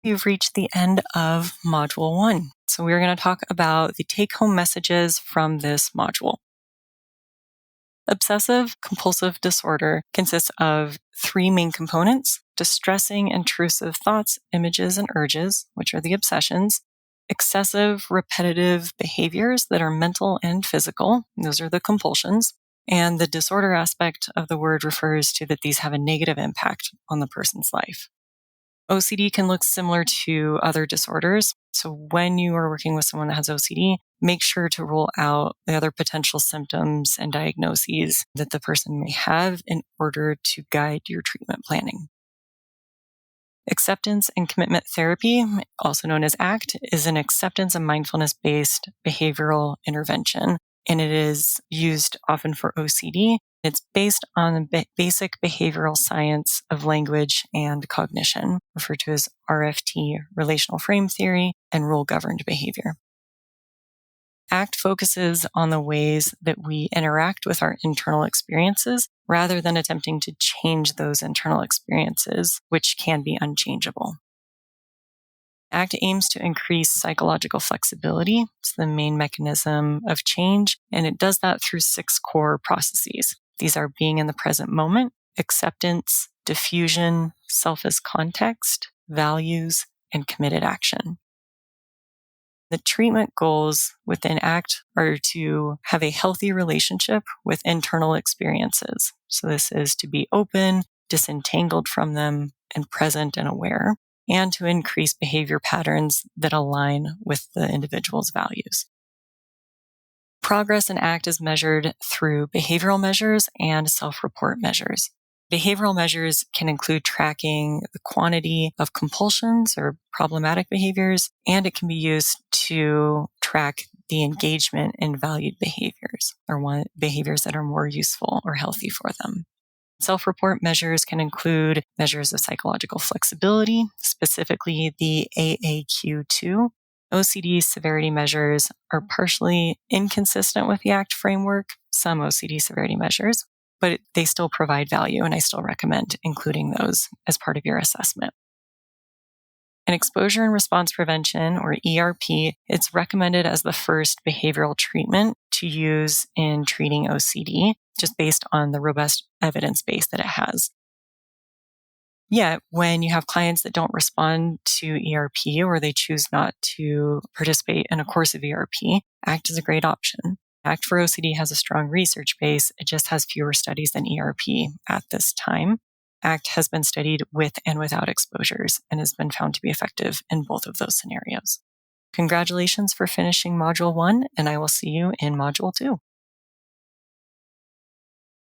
You've reached the end of Module 1. So we're going to talk about the take-home messages from this module. Obsessive compulsive disorder consists of three main components: distressing, intrusive thoughts, images, and urges, which are the obsessions; excessive, repetitive behaviors that are mental and physical, those are the compulsions; and the disorder aspect of the word refers to that these have a negative impact on the person's life. OCD can look similar to other disorders. So when you are working with someone that has OCD, make sure to rule out the other potential symptoms and diagnoses that the person may have in order to guide your treatment planning. Acceptance and commitment therapy, also known as ACT, is an acceptance and mindfulness-based behavioral intervention, and it is used often for OCD. It's based on the basic behavioral science of language and cognition, referred to as RFT, relational frame theory, and rule-governed behavior. ACT focuses on the ways that we interact with our internal experiences rather than attempting to change those internal experiences, which can be unchangeable. ACT aims to increase psychological flexibility. It's the main mechanism of change, and it does that through 6 core processes. These are being in the present moment, acceptance, diffusion, self as context, values, and committed action. The treatment goals within ACT are to have a healthy relationship with internal experiences. So this is to be open, disentangled from them, and present and aware, and to increase behavior patterns that align with the individual's values. Progress in ACT is measured through behavioral measures and self-report measures. Behavioral measures can include tracking the quantity of compulsions or problematic behaviors, and it can be used to track the engagement in valued behaviors or behaviors that are more useful or healthy for them. Self-report measures can include measures of psychological flexibility, specifically the AAQ2. OCD severity measures are partially inconsistent with the ACT framework, some OCD severity measures, but they still provide value, and I still recommend including those as part of your assessment. In exposure and response prevention, or ERP, it's recommended as the first behavioral treatment to use in treating OCD, just based on the robust evidence base that it has. Yet, when you have clients that don't respond to ERP or they choose not to participate in a course of ERP, ACT is a great option. ACT for OCD has a strong research base. It just has fewer studies than ERP at this time. ACT has been studied with and without exposures and has been found to be effective in both of those scenarios. Congratulations for finishing Module 1, and I will see you in Module 2.